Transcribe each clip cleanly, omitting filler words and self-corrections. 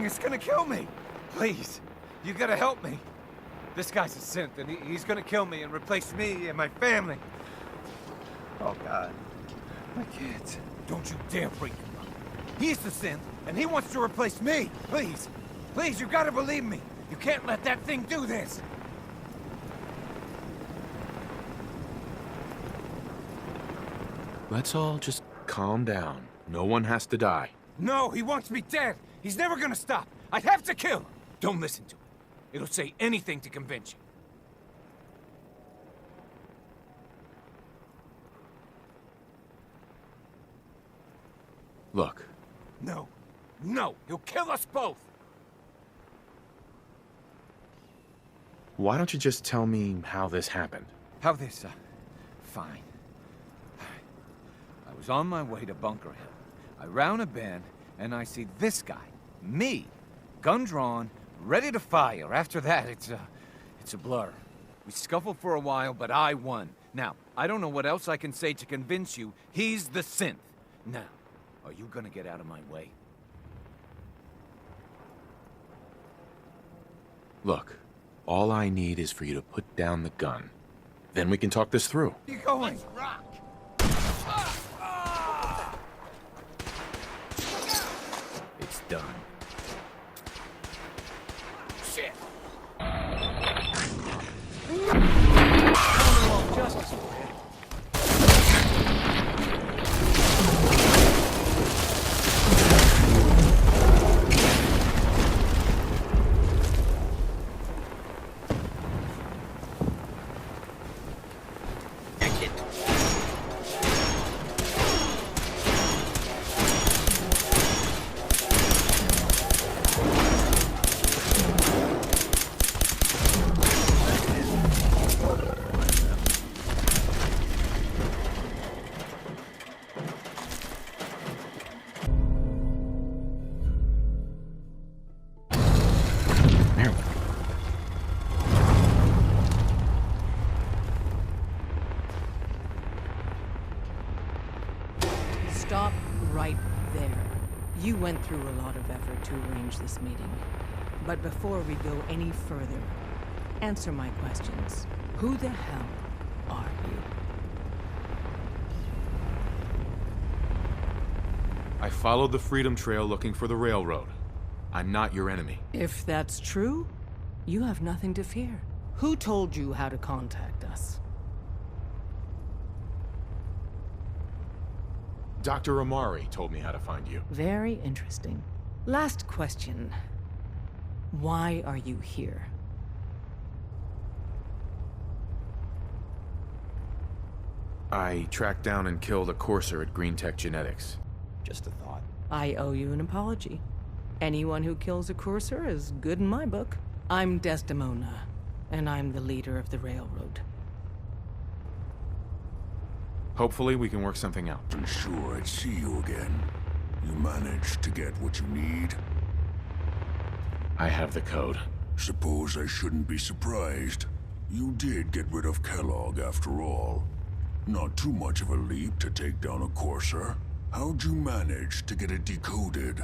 It's gonna kill me. Please, you gotta help me. This guy's a synth, and he's gonna kill me and replace me and my family. Oh, God. My kids. Don't you dare freak him out. He's the synth, and he wants to replace me. Please. Please, you gotta believe me. You can't let that thing do this. Let's all just calm down. No one has to die. No, he wants me dead. He's never gonna stop. I'd have to kill him. Don't listen to it. It'll say anything to convince you. Look. No. No, you'll kill us both. Why don't you just tell me how this happened? How this, fine. I was on my way to Bunker Hill. I round a bend, and I see this guy, me, gun drawn, ready to fire. After that, it's a blur. We scuffled for a while, but I won. Now, I don't know what else I can say to convince you he's the synth. Now, are you gonna get out of my way? Look, all I need is for you to put down the gun. Then we can talk this through. Where are you going? Let's rock! It's done. Shit! Justice over here. Stop right there. You went through a lot of effort to arrange this meeting. But before we go any further, answer my questions. Who the hell are you? I followed the Freedom Trail looking for the railroad. I'm not your enemy. If that's true, you have nothing to fear. Who told you how to contact us? Dr. Amari told me how to find you. Very interesting. Last question. Why are you here? I tracked down and killed a courser at Green Tech Genetics. Just a thought. I owe you an apology. Anyone who kills a courser is good in my book. I'm Desdemona, and I'm the leader of the railroad. Hopefully we can work something out. I'm sure I'd see you again. You managed to get what you need? I have the code. Suppose I shouldn't be surprised. You did get rid of Kellogg after all. Not too much of a leap to take down a courser. How'd you manage to get it decoded?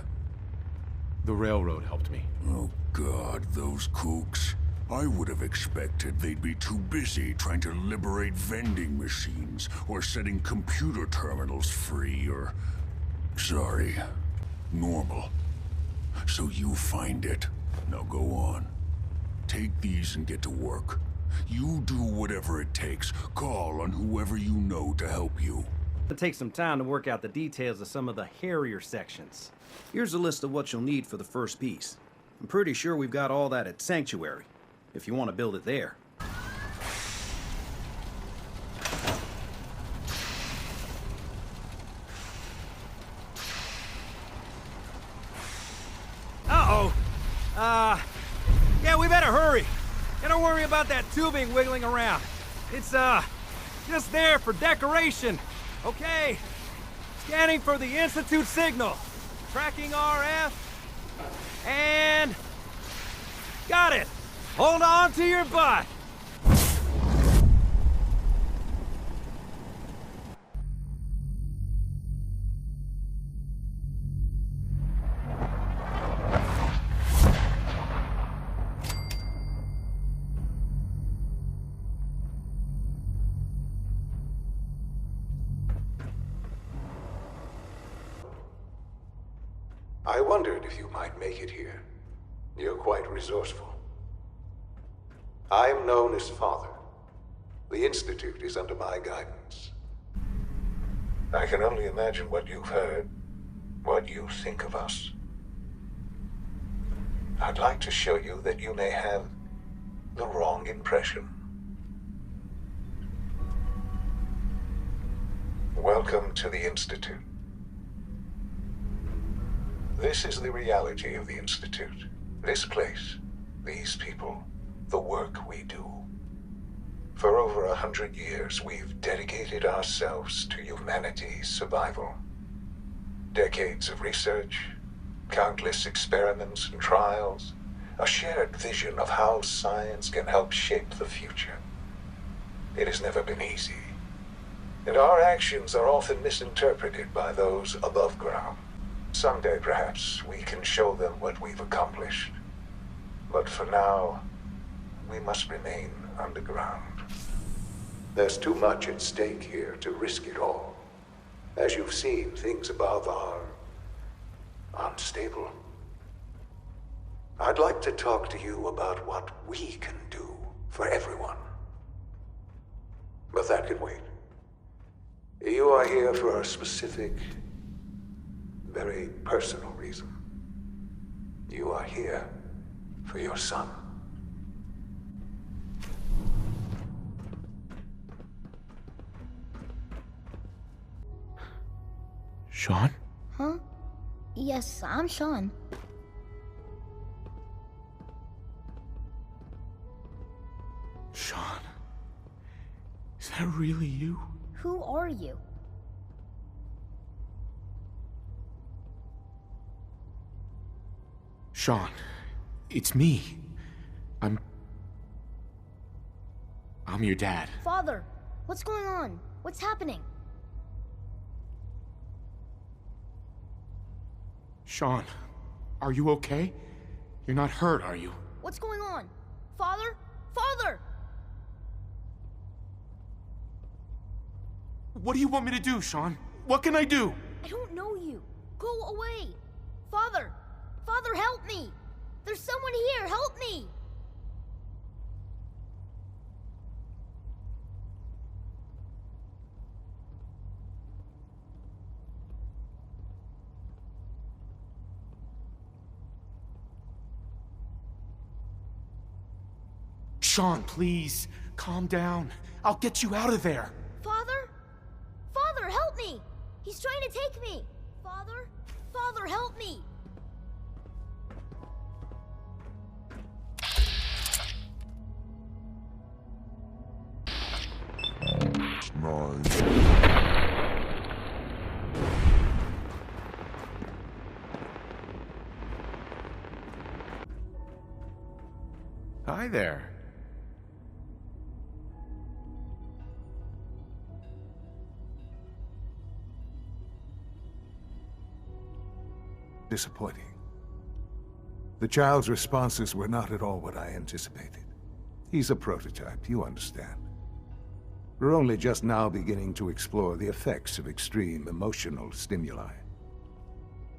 The railroad helped me. Oh God, those kooks. I would have expected they'd be too busy trying to liberate vending machines or setting computer terminals free or... Sorry, normal. So you find it. Now go on. Take these and get to work. You do whatever it takes. Call on whoever you know to help you. It'll take some time to work out the details of some of the hairier sections. Here's a list of what you'll need for the first piece. I'm pretty sure we've got all that at Sanctuary, if you want to build it there. Uh-oh. Yeah, we better hurry. Gotta worry about that tubing wiggling around. It's, just there for decoration. Okay. Scanning for the Institute signal. Tracking RF. And... got it. Hold on to your butt. wondered if you might make it here. You're quite resourceful. I am known as Father. The Institute is under my guidance. I can only imagine what you've heard, what you think of us. I'd like to show you that you may have the wrong impression. Welcome to the Institute. This is the reality of the Institute. This place, these people, the work we do. For over 100 years, we've dedicated ourselves to humanity's survival. Decades of research, countless experiments and trials, a shared vision of how science can help shape the future. It has never been easy, and our actions are often misinterpreted by those above ground. Someday, perhaps, we can show them what we've accomplished. But for now, we must remain underground. There's too much at stake here to risk it all. As you've seen, things above are unstable. I'd like to talk to you about what we can do for everyone. But that can wait. You are here for a specific, very personal reason. You are here for your son. Sean? Huh? Yes, I'm Sean. Sean? Is that really you? Who are you? Sean, it's me. I'm your dad. Father, what's going on? What's happening? Sean, are you okay? You're not hurt, are you? What's going on? Father? Father! What do you want me to do, Sean? What can I do? I don't know you. Go away. Father! Father, help me! There's someone here, help me! Sean, please, calm down. I'll get you out of there. Father? Father, help me! He's trying to take me! Father? Father, help me! Hi there. Disappointing. The child's responses were not at all what I anticipated. He's a prototype, you understand. We're only just now beginning to explore the effects of extreme emotional stimuli.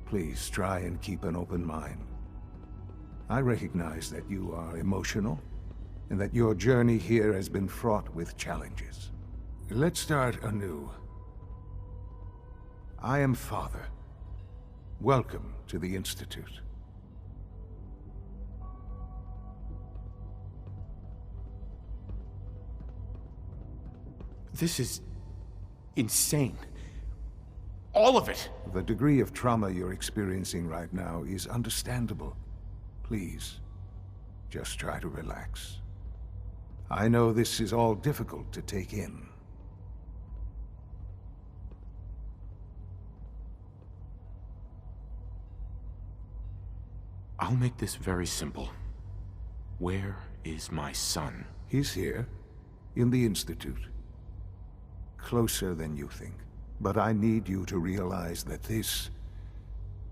Please try and keep an open mind. I recognize that you are emotional, and that your journey here has been fraught with challenges. Let's start anew. I am Father. Welcome to the Institute. This is insane. All of it. The degree of trauma you're experiencing right now is understandable. Please, just try to relax. I know this is all difficult to take in. I'll make this very simple. Where is my son? He's here, in the Institute. Closer than you think. But I need you to realize that this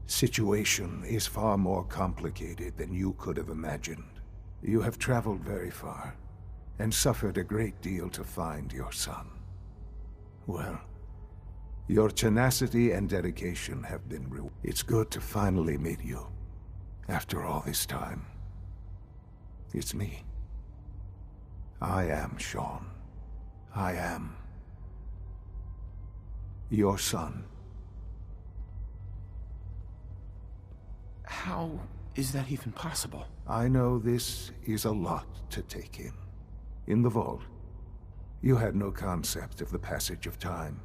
situation is far more complicated than you could have imagined. You have traveled very far, and suffered a great deal to find your son. Well, Your tenacity and dedication have been rewarded. It's good to finally meet you. After all this time. It's me. I am Sean. I am your son. How is that even possible? I know this is a lot to take in. In the vault, you had no concept of the passage of time.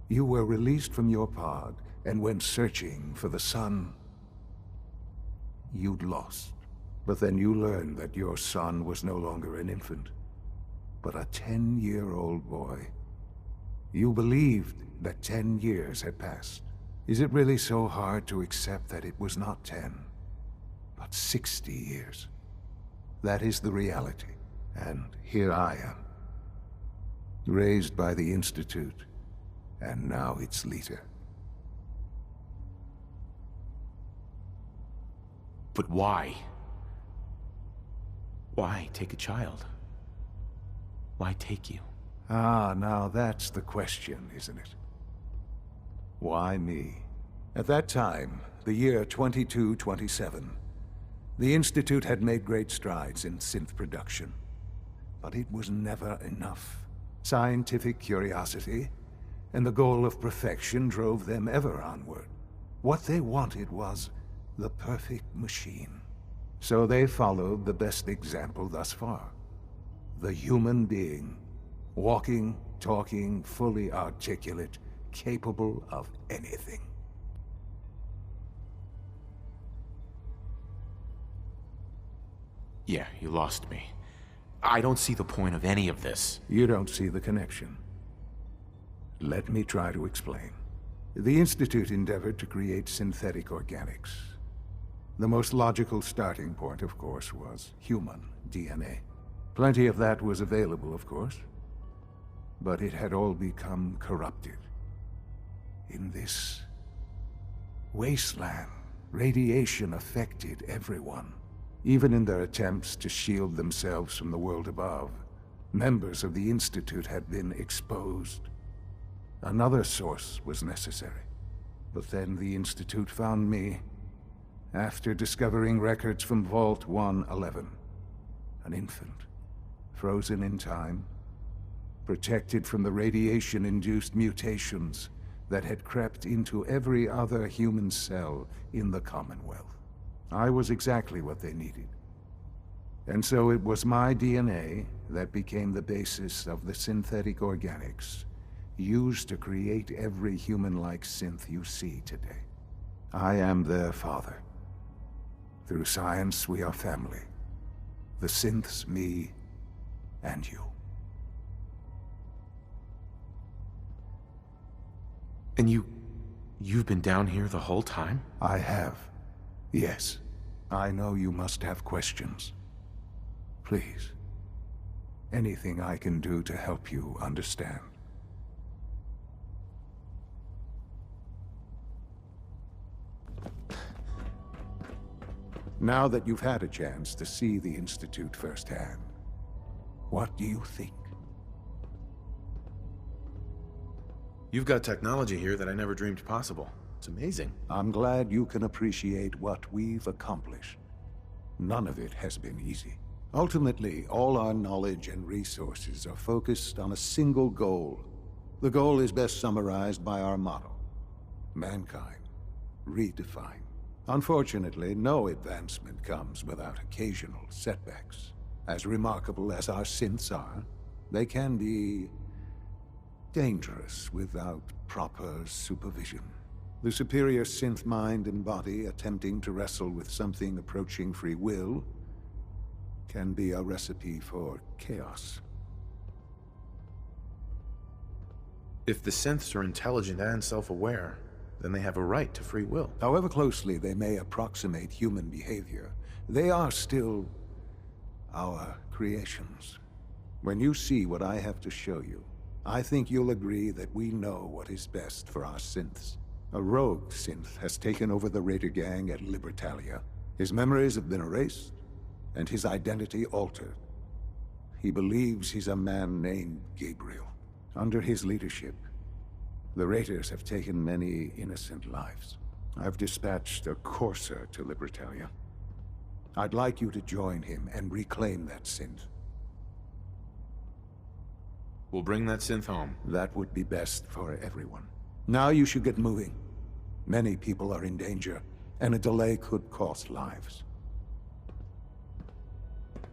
You were released from your pod and went searching for the sun you'd lost. But then you learned that your son was no longer an infant, but a 10-year-old boy. You believed that 10 years had passed. Is it really so hard to accept that it was not 10, but 60 years? That is the reality, and here I am. Raised by the Institute, and now its leader. But why? Why take a child? Why take you? Ah, now that's the question, isn't it? Why me? At that time, the year 2227, the Institute had made great strides in synth production. But it was never enough. Scientific curiosity and the goal of perfection drove them ever onward. What they wanted was the perfect machine. So they followed the best example thus far. The human being. Walking, talking, fully articulate, capable of anything. Yeah, you lost me. I don't see the point of any of this. You don't see the connection. Let me try to explain. The Institute endeavored to create synthetic organics. The most logical starting point, of course, was human DNA. Plenty of that was available, of course. But it had all become corrupted. In this wasteland, radiation affected everyone. Even in their attempts to shield themselves from the world above, members of the Institute had been exposed. Another source was necessary. But then the Institute found me, after discovering records from Vault 111. An infant, frozen in time, protected from the radiation-induced mutations that had crept into every other human cell in the Commonwealth. I was exactly what they needed. And so it was my DNA that became the basis of the synthetic organics used to create every human-like synth you see today. I am their father. Through science, we are family. The synths, me, and you. And you've been down here the whole time? I have. Yes. I know you must have questions. Please. Anything I can do to help you understand. Now that you've had a chance to see the Institute firsthand, what do you think? You've got technology here that I never dreamed possible. It's amazing. I'm glad you can appreciate what we've accomplished. None of it has been easy. Ultimately, all our knowledge and resources are focused on a single goal. The goal is best summarized by our motto: mankind, redefined. Unfortunately, no advancement comes without occasional setbacks. As remarkable as our synths are, they can be dangerous without proper supervision. The superior synth mind and body attempting to wrestle with something approaching free will can be a recipe for chaos. If the synths are intelligent and self-aware, then they have a right to free will. However closely they may approximate human behavior, they are still our creations. When you see what I have to show you, I think you'll agree that we know what is best for our synths. A rogue synth has taken over the Raider gang at Libertalia. His memories have been erased, and his identity altered. He believes he's a man named Gabriel. Under his leadership, The Raiders have taken many innocent lives. I've dispatched a courser to Libertalia. I'd like you to join him and reclaim that synth. We'll bring that synth home. That would be best for everyone. Now you should get moving. Many people are in danger, and a delay could cost lives.